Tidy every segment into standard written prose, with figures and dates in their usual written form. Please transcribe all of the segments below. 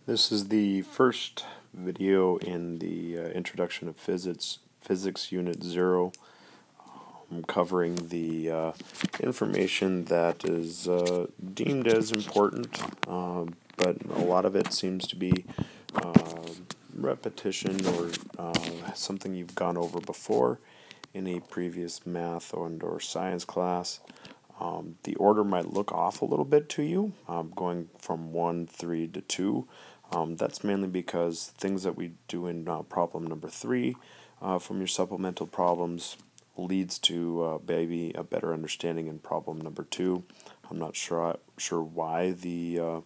This is the first video in the Introduction of Physics Unit 0. I'm covering the information that is deemed as important, but a lot of it seems to be repetition or something you've gone over before in a previous math or science class. The order might look off a little bit to you, going from 1, 3 to 2. That's mainly because things that we do in problem number 3 from your supplemental problems leads to maybe a better understanding in problem number 2. I'm not sure why the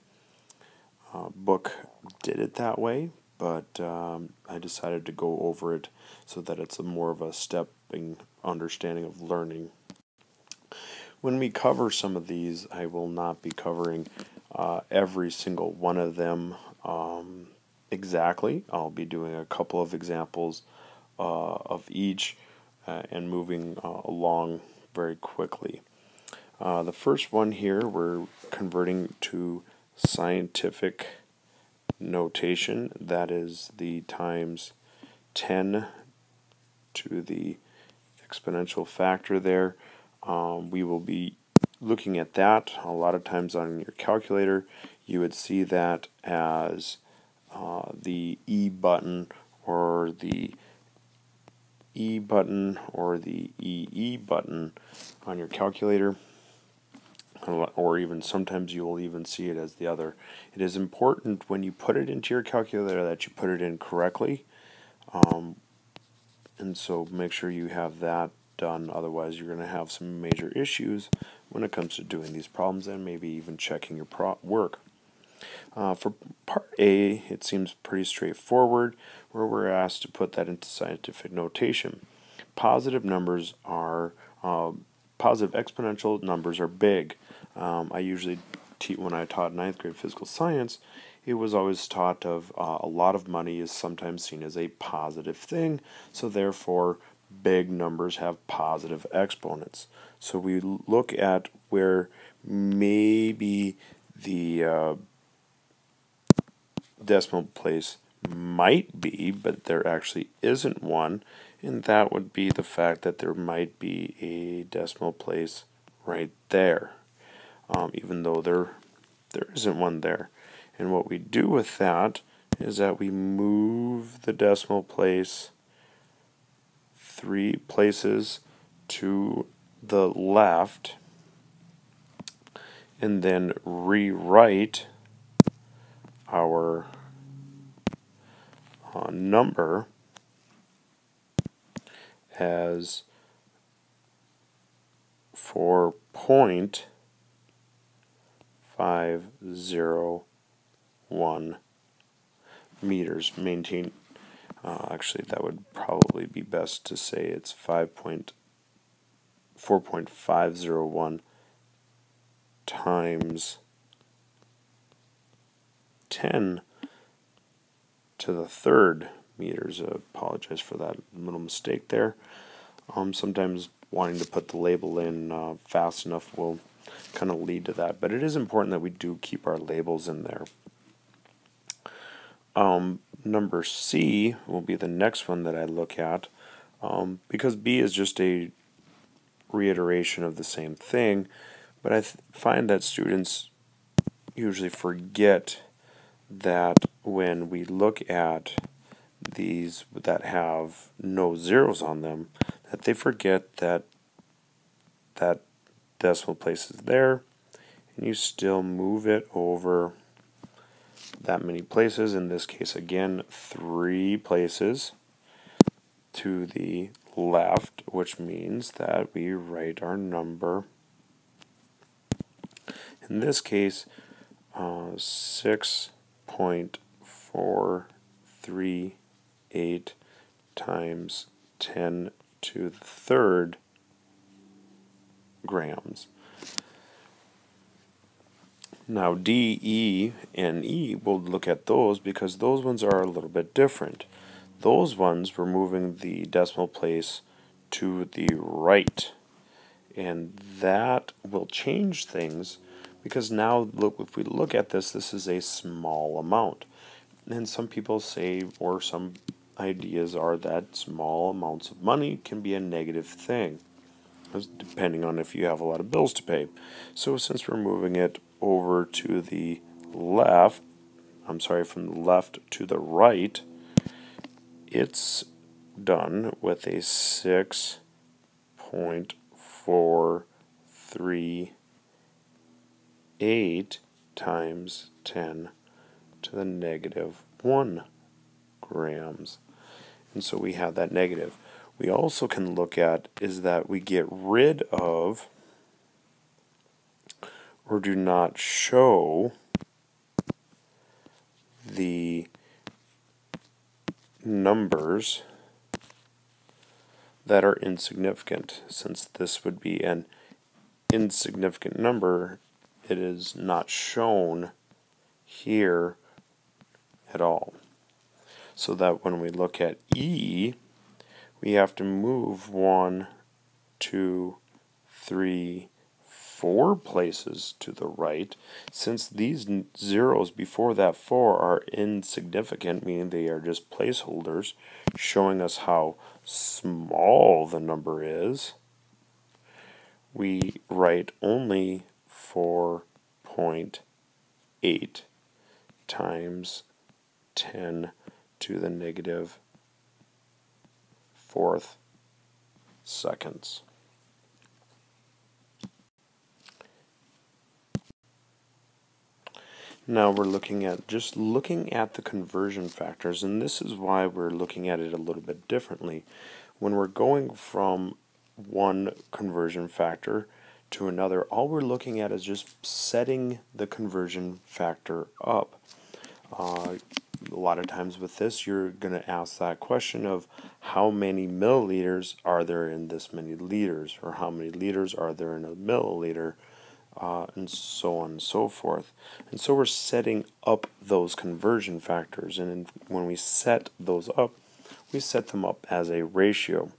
book did it that way, but I decided to go over it so that it's more of a stepping understanding of learning. When we cover some of these, I will not be covering every single one of them exactly. I'll be doing a couple of examples of each and moving along very quickly. The first one here, we're converting to scientific notation. That is the times 10 to the exponential factor there. We will be looking at that. A lot of times on your calculator, you would see that as the E button or the E button or the EE button on your calculator, or even sometimes you will even see it as the other. It is important when you put it into your calculator that you put it in correctly, and so make sure you have that done, otherwise you're going to have some major issues when it comes to doing these problems and maybe even checking your work. For part A, it seems pretty straightforward, where we're asked to put that into scientific notation. Positive numbers are, positive exponential numbers are big. I usually, when I taught 9th grade physical science, it was always taught of a lot of money is sometimes seen as a positive thing, so therefore big numbers have positive exponents. So we look at where maybe the decimal place might be, but there actually isn't one, and that would be the fact that there might be a decimal place right there, even though there isn't one there. And what we do with that is that we move the decimal place 3 places to the left and then rewrite our number as 4.501 meters. Actually, that would probably be best to say it's 4.501 times 10 to the third meters. I apologize for that little mistake there. Sometimes wanting to put the label in fast enough will kind of lead to that, but it is important that we do keep our labels in there. Number C will be the next one that I look at, because B is just a reiteration of the same thing, but I find that students usually forget that when we look at these that have no zeros on them, that they forget that that decimal place is there, and you still move it over that many places. In this case, again, 3 places to the left, which means that we write our number, in this case, 6.438 times 10 to the third grams. Now D, E, and E, we'll look at those because those ones are a little bit different. Those ones, we're moving the decimal place to the right, and that will change things because now, look, if we look at this, this is a small amount. And some people say, or some ideas are that small amounts of money can be a negative thing, depending on if you have a lot of bills to pay. So since we're moving it over to the left, from the left to the right, it's done with a 6.438 times 10 to the negative 1 grams. And so we have that negative. We also can look at is that we get rid of or do not show the numbers that are insignificant. Since this would be an insignificant number, it is not shown here at all. So that when we look at E, we have to move 1, 2, 3, 4 places to the right. Since these zeros before that 4 are insignificant, meaning they are just placeholders, showing us how small the number is, we write only 4.8 times 10 to the negative 4th seconds. Now we're looking at the conversion factors, and this is why we're looking at it a little bit differently. When we're going from one conversion factor to another, all we're looking at is just setting the conversion factor up. A lot of times with this, you're going to ask that question of how many milliliters are there in this many liters, or how many liters are there in a milliliter, and so on and so forth. And so we're setting up those conversion factors, and when we set those up, we set them up as a ratio.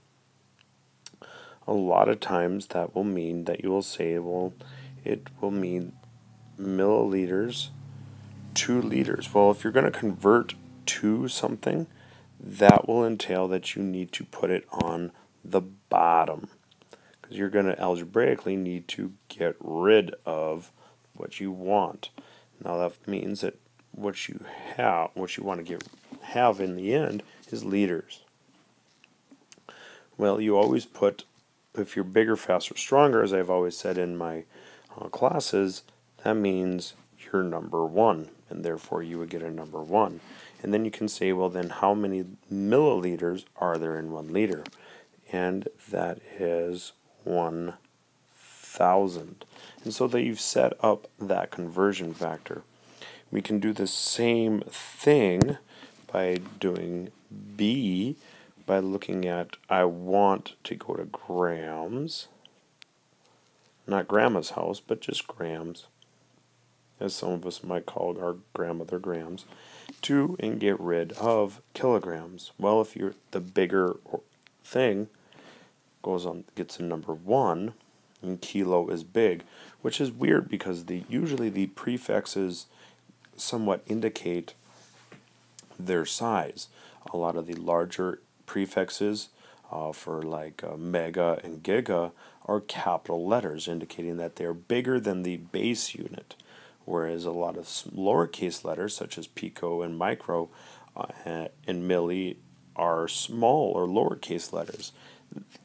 A lot of times that will mean that you will say, well, it will mean milliliters to liters. Well, if you're going to convert to something, that will entail that you need to put it on the bottom, because you're going to algebraically need to get rid of what you want. Now that means that what you want to have in the end is liters. Well, you always put, if you're bigger, faster, stronger, as I've always said in my classes, that means you're number 1, and therefore you would get a number 1. And then you can say, well, then how many milliliters are there in 1 liter? And that is 1,000. And so that you've set up that conversion factor. We can do the same thing by doing B, by looking at, I want to go to grams, not grandma's house, but just grams, as some of us might call our grandmother grams, and get rid of kilograms. Well, if you're the bigger thing gets a number 1, and kilo is big, which is weird because usually the prefixes somewhat indicate their size. A lot of the larger prefixes for like mega and giga are capital letters, indicating that they're bigger than the base unit, whereas a lot of lowercase letters such as pico and micro and milli are small or lowercase letters.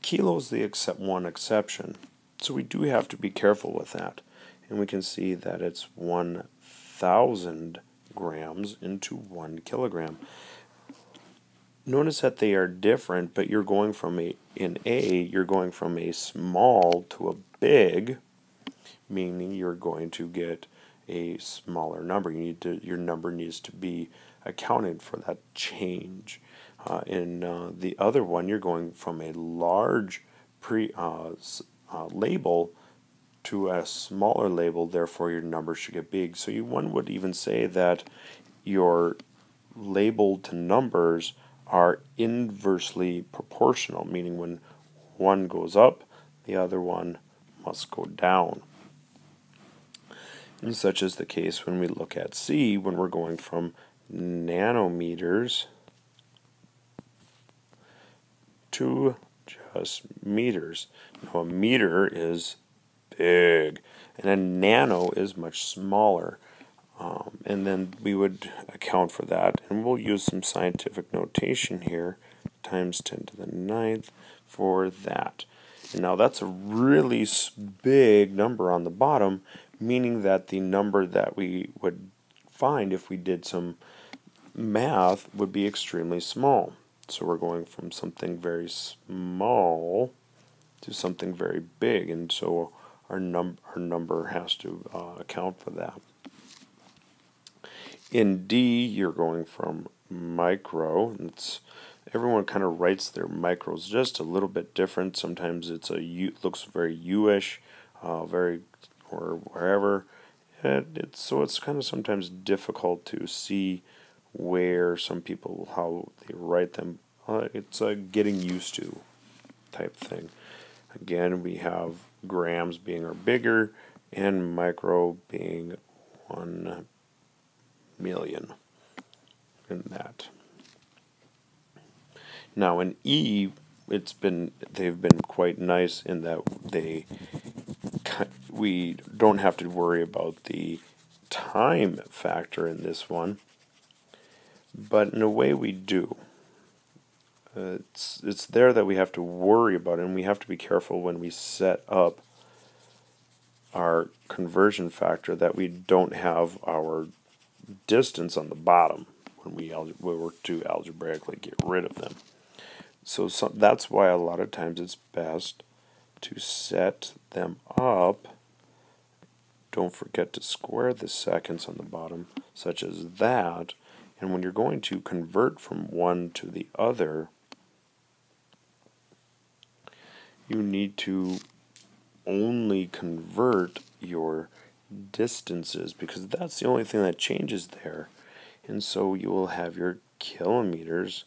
Kilo is the one exception, so we do have to be careful with that. And we can see that it's 1,000 grams into 1 kilogram. Notice that they are different, but you're going from you're going from a small to a big, meaning you're going to get a smaller number. Your number needs to be accounted for that change. In the other one, you're going from a large label to a smaller label, therefore your number should get big. So one would even say that your labeled to numbers are inversely proportional, meaning when one goes up, the other one must go down. And such is the case when we look at C, when we're going from nanometers to just meters. Now a meter is big, and a nano is much smaller. And then we would account for that, and we'll use some scientific notation here, times 10 to the ninth for that. And now that's a really big number on the bottom, meaning that the number that we would find if we did some math would be extremely small. So we're going from something very small to something very big, and so our number has to account for that. In D, you're going from micro. Everyone kind of writes their micros just a little bit different. Sometimes it's looks very U-ish, very or wherever. So it's kind of sometimes difficult to see where some people how they write them. It's a getting used to type thing. Again, we have grams being our bigger and micro being 1 million in that. Now in E, they've been quite nice in that we don't have to worry about the time factor in this one, but in a way we do. It's there that we have to worry about it, and we have to be careful when we set up our conversion factor that we don't have our distance on the bottom when we were to algebraically get rid of them. So that's why a lot of times it's best to set them up. Don't forget to square the seconds on the bottom, such as that. And when you're going to convert from one to the other, you need to only convert your distances, because that's the only thing that changes there. And so you will have your kilometers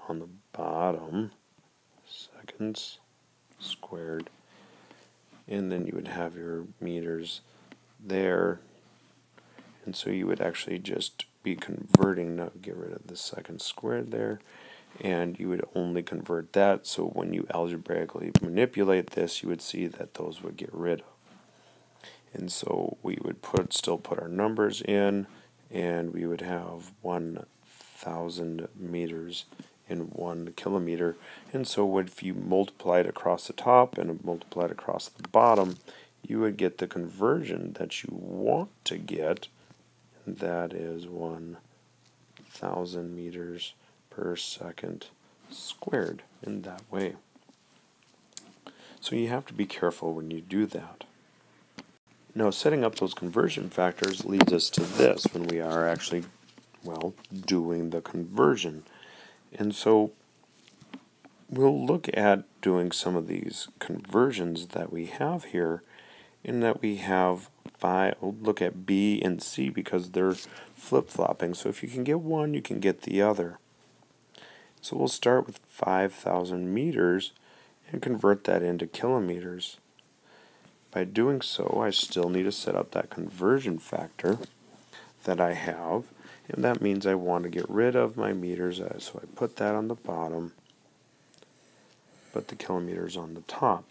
on the bottom, seconds squared, and then you would have your meters there. And so you would actually just be converting, now get rid of the seconds squared there, and you would only convert that. So when you algebraically manipulate this, you would see that those would get rid of. And so we would still put our numbers in, and we would have 1,000 meters in 1 kilometer. And so if you multiply it across the top and multiply it across the bottom, you would get the conversion that you want to get, and that is 1,000 meters per second squared in that way. So you have to be careful when you do that. Now, setting up those conversion factors leads us to this when we are actually, doing the conversion. And so we'll look at doing some of these conversions that we have here, in that we have we'll look at B and C because they're flip-flopping. So if you can get one, you can get the other. So we'll start with 5,000 meters and convert that into kilometers. By doing so, I still need to set up that conversion factor that I have, and that means I want to get rid of my meters, so I put that on the bottom, put the kilometers on the top.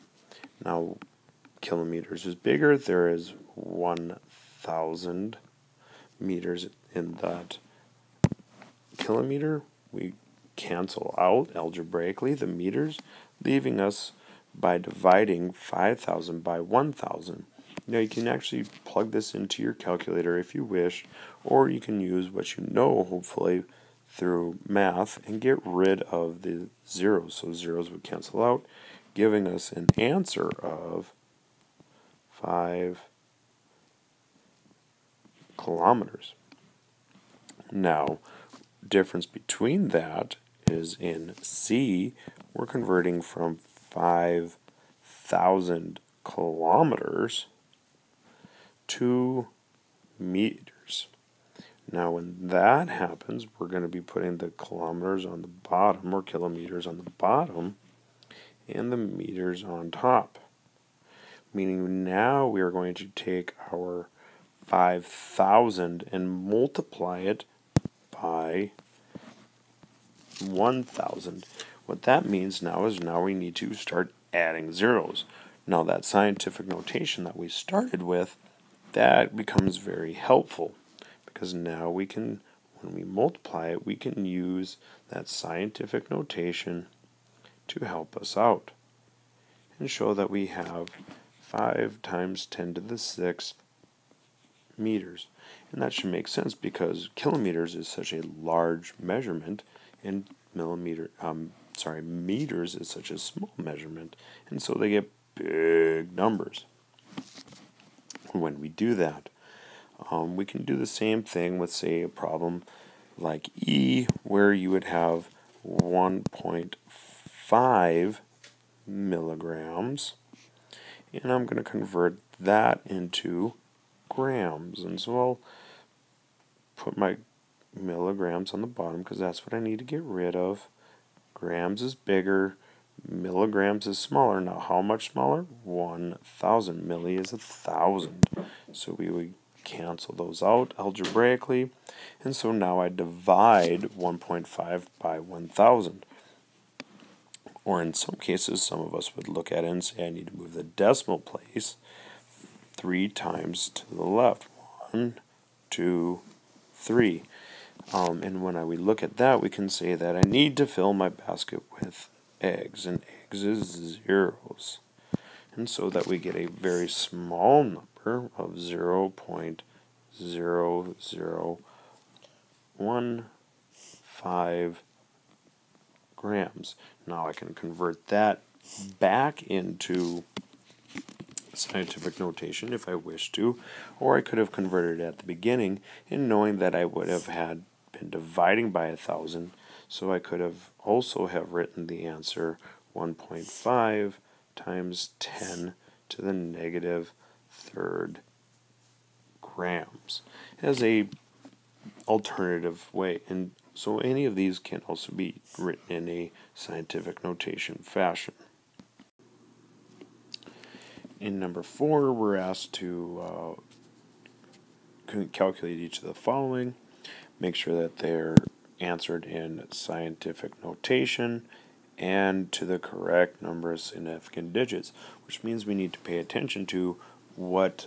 Now, kilometers is bigger. There is 1,000 meters in that kilometer. We cancel out algebraically the meters, leaving us by dividing 5,000 by 1,000. Now you can actually plug this into your calculator if you wish, or you can use what you know, hopefully, through math and get rid of the zeros. So zeros would cancel out, giving us an answer of 5 kilometers. Now, difference between that is in C, we're converting from 5,000 kilometers to meters. Now when that happens, we're going to be putting the kilometers on the bottom, or kilometers on the bottom, and the meters on top. Meaning now we are going to take our 5,000 and multiply it by 1,000. What that means now is we need to start adding zeros. Now that scientific notation that we started with, that becomes very helpful because now we can, when we multiply it, we can use that scientific notation to help us out and show that we have 5 times 10 to the 6th meters. And that should make sense because kilometers is such a large measurement and meters is such a small measurement, and so they get big numbers. When we do that, we can do the same thing with, say, a problem like E, where you would have 1.5 milligrams, and I'm going to convert that into grams, and so I'll put my milligrams on the bottom because that's what I need to get rid of. Grams is bigger, milligrams is smaller. Now how much smaller? 1,000. Milli is 1,000. So we would cancel those out algebraically, and so now I divide 1.5 by 1,000. Or in some cases, some of us would look at it and say I need to move the decimal place 3 times to the left. 1, 2, 3. And when we look at that, we can say that I need to fill my basket with eggs, and eggs is zeros. And so that we get a very small number of 0.0015 grams. Now I can convert that back into scientific notation if I wish to, or I could have converted it at the beginning and knowing that I would have been dividing by 1,000, so I could have also have written the answer 1.5 times 10 to the negative third grams as a alternative way. And so any of these can also be written in a scientific notation fashion. In number 4, we're asked to calculate each of the following. Make sure that they're answered in scientific notation and to the correct number of significant digits, which means we need to pay attention to what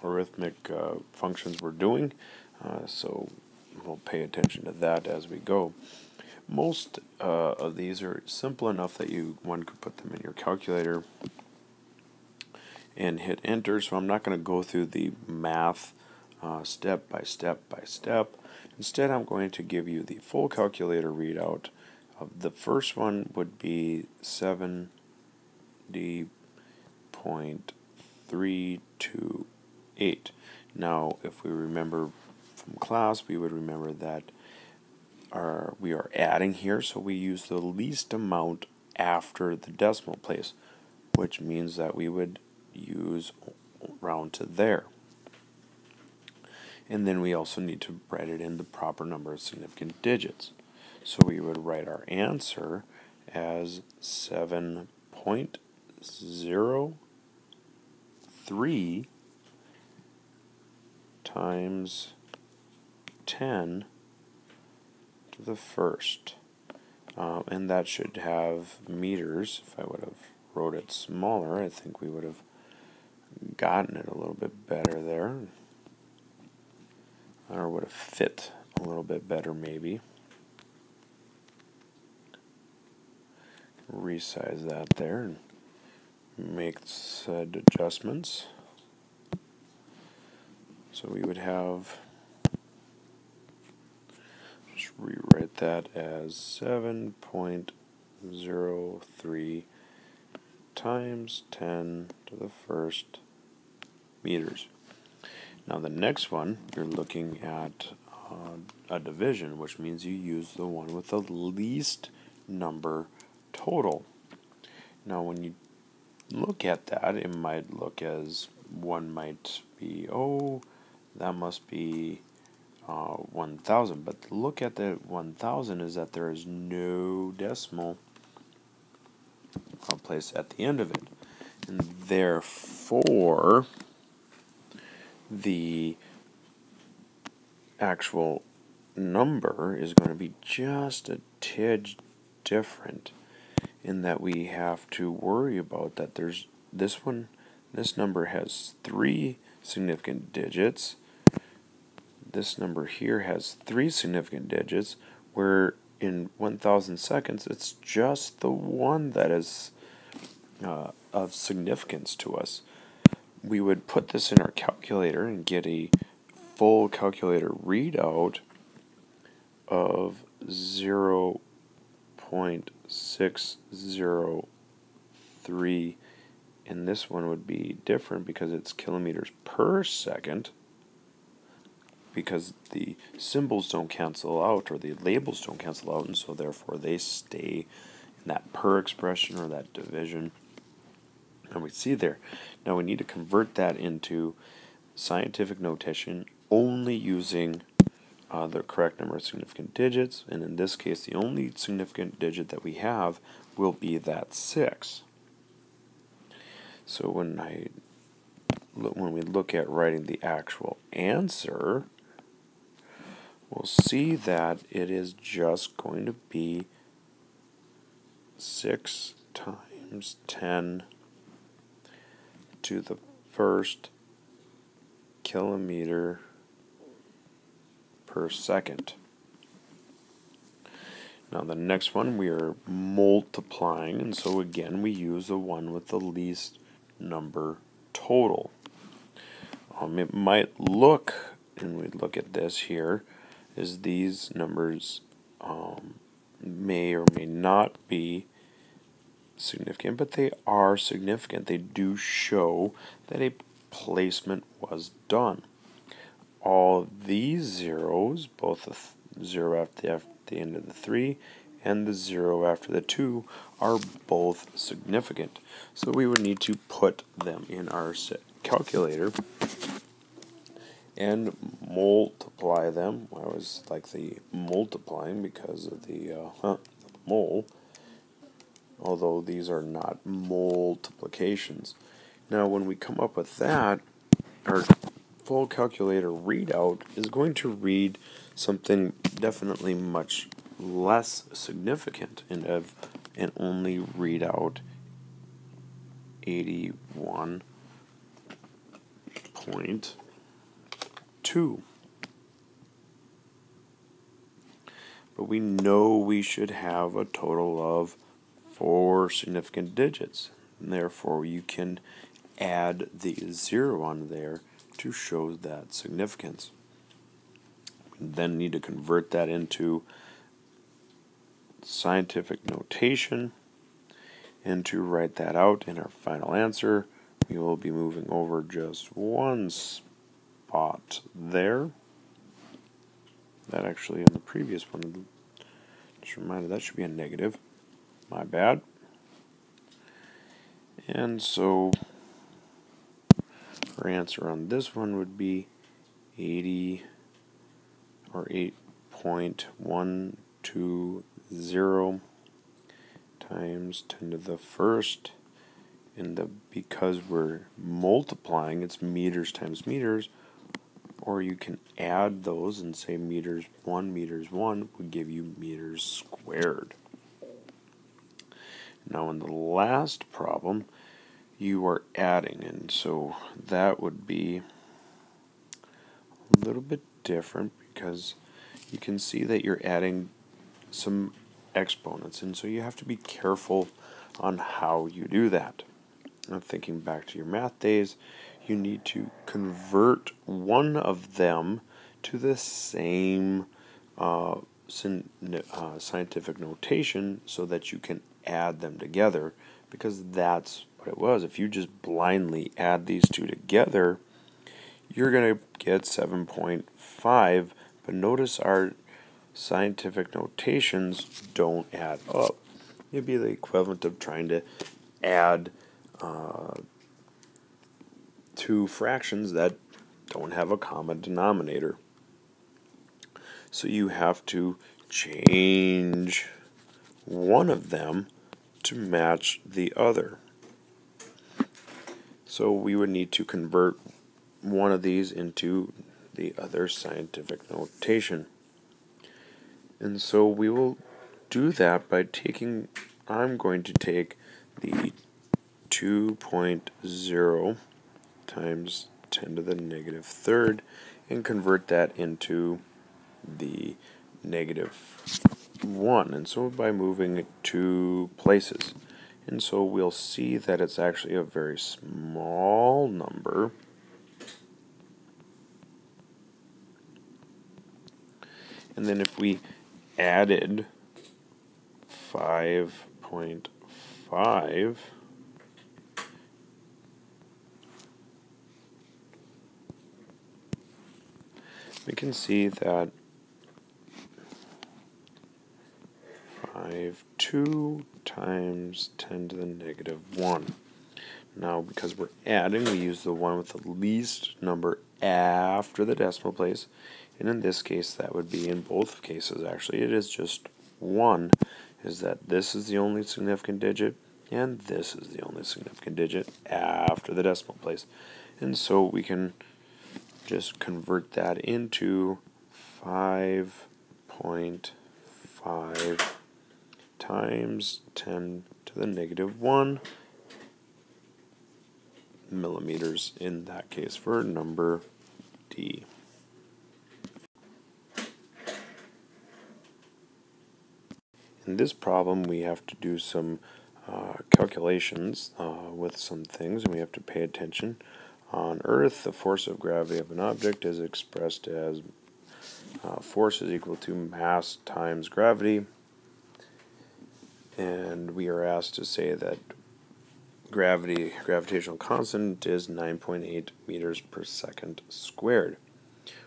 arithmetic functions we're doing. So we'll pay attention to that as we go. Most of these are simple enough that one could put them in your calculator and hit enter, so I'm not going to go through the math step by step by step. Instead, I'm going to give you the full calculator readout. The first one would be 70.328. Now, if we remember from class, we would remember that we are adding here, so we use the least amount after the decimal place, which means that we would use round to there. And then we also need to write it in the proper number of significant digits. So we would write our answer as 7.03 times 10 to the first. And that should have meters. If I would have wrote it smaller, I think we would have gotten it a little bit better there. Or would have fit a little bit better maybe. Resize that there and make said adjustments. So we would have, just rewrite that as 7.03 times 10 to the first meters. Now the next one, you're looking at a division, which means you use the one with the least number total. Now when you look at that, it might look as one might be, oh, that must be 1,000. But look at the 1,000 is that there is no decimal place at the end of it. And therefore, the actual number is going to be just a tidge different in that we have to worry about that there's this number has 3 significant digits. This number here has 3 significant digits, where in 1,000 seconds it's just the one that is of significance to us. We would put this in our calculator and get a full calculator readout of 0.603, and this one would be different because it's kilometers per second, because the symbols don't cancel out, or the labels don't cancel out, and so therefore they stay in that per expression or that division. And we see there. Now we need to convert that into scientific notation only using the correct number of significant digits, and in this case the only significant digit that we have will be that 6. So when we look at writing the actual answer, we'll see that it is just going to be 6 times 10 to the first kilometer per second. Now the next one we are multiplying, and so again we use the one with the least number total. It might look, and we look at this here, is these numbers may or may not be significant, but they are significant. They do show that a placement was done. All of these zeros, both the 0 after the end of the 3 and the 0 after the 2, are both significant. So we would need to put them in our calculator and multiply them. I always like the multiplying because of the mole, although these are not multiplications. Now when we come up with that, our full calculator readout is going to read something definitely much less significant and only read out 81.2. But we know we should have a total of 4 significant digits, and therefore you can add the 0 on there to show that significance. We then need to convert that into scientific notation, and to write that out in our final answer, we will be moving over just one spot there. That actually in the previous one, just a reminder, that should be a negative. My bad. And so our answer on this one would be 80 or 8.120 times 10 to the first, and because we're multiplying, it's meters times meters, or you can add those and say meters 1 would give you meters squared. Now in the last problem, you are adding, and so that would be a little bit different because you can see that you're adding some exponents, and so you have to be careful on how you do that. Now thinking back to your math days, you need to convert one of them to the same scientific notation so that you can add them together, because that's what it was. If you just blindly add these two together, you're going to get 7.5, but notice our scientific notations don't add up. It'd be the equivalent of trying to add two fractions that don't have a common denominator. So you have to change one of them to match the other. So we would need to convert one of these into the other scientific notation. And so we will do that by taking, I'm going to take the 2.0 times 10 to the negative third and convert that into the -1. And so by moving it 2 places. And so we'll see that it's actually a very small number. And then if we added 5.5, we can see that 2 times 10 to the -1. Now, because we're adding, we use the one with the least number after the decimal place. And in this case, that would be in both cases, actually. It is just 1, is that this is the only significant digit, and this is the only significant digit after the decimal place. And so we can just convert that into 5.5 times 10 to the -1 millimeters in that case for number D. In this problem, we have to do some calculations with some things, and we have to pay attention. On Earth, the force of gravity of an object is expressed as force is equal to mass times gravity. And we are asked to say that gravitational constant is 9.8 meters per second squared.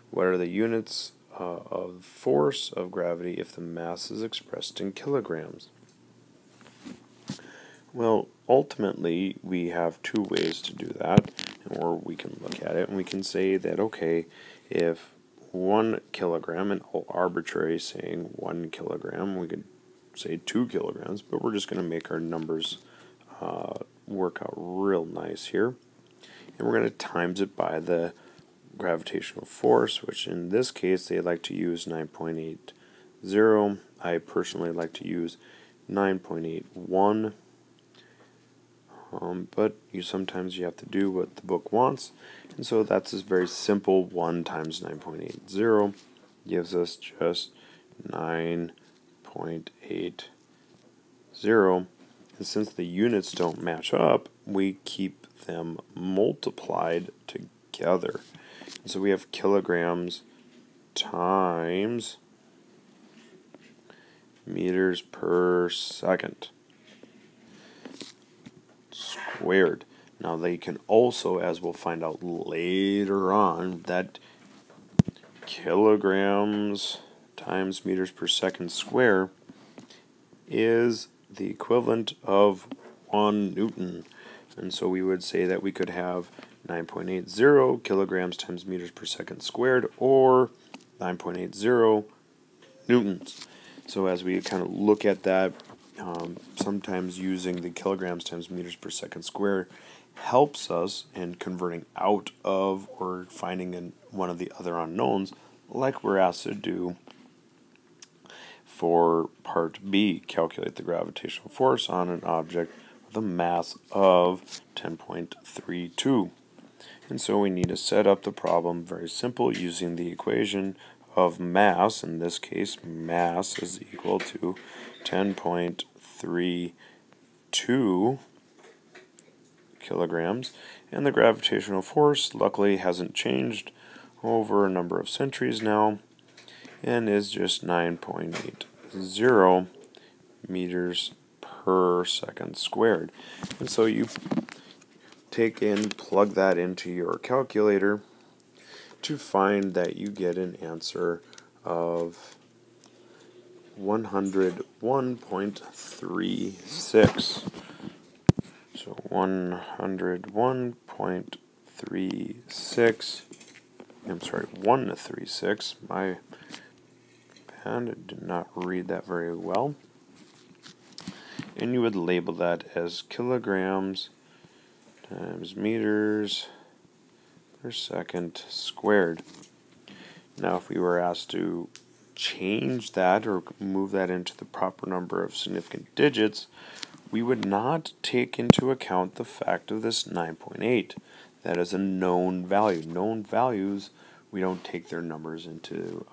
What are the units of force of gravity if the mass is expressed in kilograms? Well, ultimately, we have two ways to do that, or we can look at it and we can say that, okay, if 1 kilogram, and arbitrary saying 1 kilogram, we could say 2 kilograms, but we're just going to make our numbers work out real nice here. And we're going to times it by the gravitational force, which in this case they like to use 9.80. I personally like to use 9.81. But sometimes you have to do what the book wants, and so that's this very simple 1 times 9.80 gives us just 9.80. And since the units don't match up, we keep them multiplied together. And so we have kilograms times meters per second squared. Now they can also, as we'll find out later on, that kilograms times meters per second square is the equivalent of 1 Newton. And so we would say that we could have 9.80 kilograms times meters per second squared, or 9.80 newtons. So as we kind of look at that, sometimes using the kilograms times meters per second squared helps us in converting out of or finding in one of the other unknowns, like we're asked to do for part B, calculate the gravitational force on an object with a mass of 10.32. And so we need to set up the problem very simple using the equation of mass. In this case, mass is equal to 10.32 kilograms, and the gravitational force luckily hasn't changed over a number of centuries now and is just 9.80 meters per second squared. And so you plug that into your calculator to find that you get an answer of 101.36. So 101.36. I'm sorry, 136. My pen did not read that very well. And you would label that as kilograms times meters per second squared. Now, if we were asked to change that or move that into the proper number of significant digits, we would not take into account the fact of this 9.8. That is a known value. Known values, we don't take their numbers into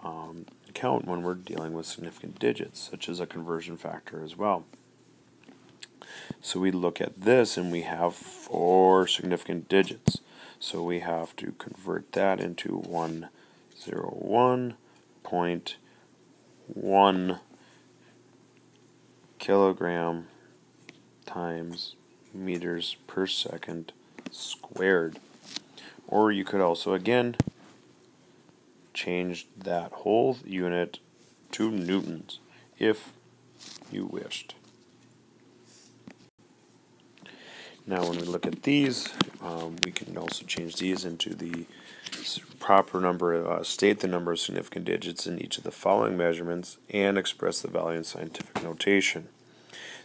account when we're dealing with significant digits, such as a conversion factor as well. So we look at this and we have 4 significant digits. So we have to convert that into 101.1 kilogram times meters per second squared. Or you could also, again, change that whole unit to newtons if you wished. Now when we look at these, we can also change these into the proper number, state the number of significant digits in each of the following measurements, and express the value in scientific notation.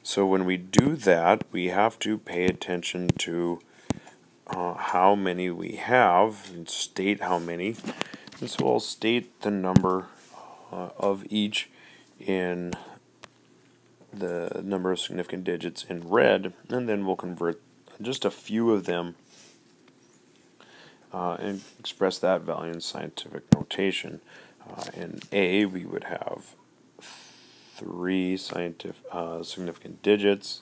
So when we do that, we have to pay attention to how many we have, and state how many. And so I'll state the number of each in the number of significant digits in red, and then we'll convert just a few of them and express that value in scientific notation. In A, we would have 3 significant digits.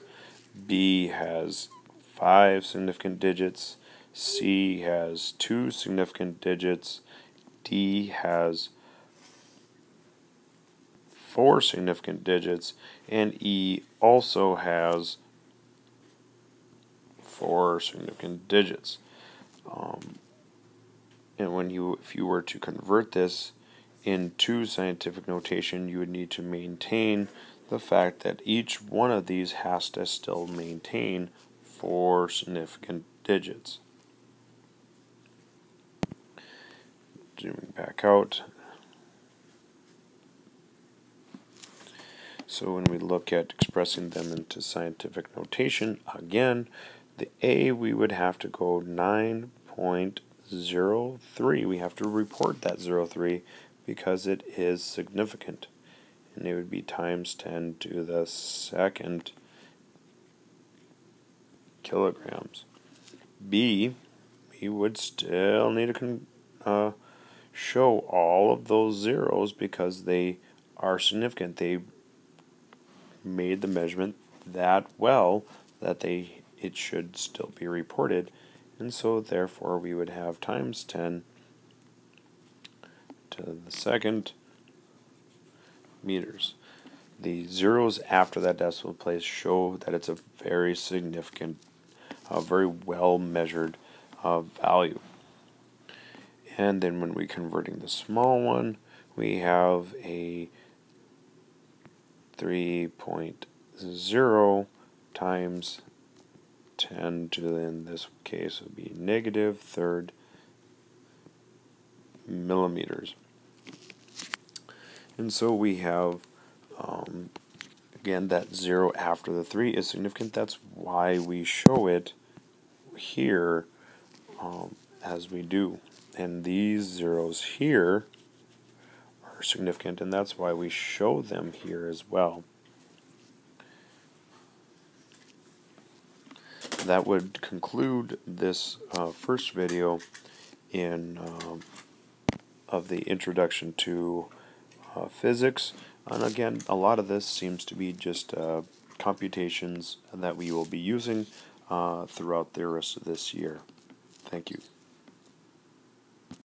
B has 5 significant digits. C has 2 significant digits. D has 4 significant digits. And E also has 4 significant digits. And if you were to convert this into scientific notation, you would need to maintain the fact that each one of these has to still maintain 4 significant digits. Zooming back out. So when we look at expressing them into scientific notation, again, the A, we would have to go 9.03. We have to report that 0.3 because it is significant. And it would be times 10 to the second kilograms. B, we would still need to show all of those zeros because they are significant. They made the measurement that well that it should still be reported, and so therefore we would have times 10 to the second meters. The zeros after that decimal place show that it's a very significant, very well measured value. And then when we're converting the small one, we have a 3.0 times 10 to, in this case, would be negative third millimeters. And so we have, again, that 0 after the 3 is significant. That's why we show it here as we do. And these zeros here are significant, and that's why we show them here as well. That would conclude this first video of the introduction to physics. And again, a lot of this seems to be just computations that we will be using throughout the rest of this year. Thank you.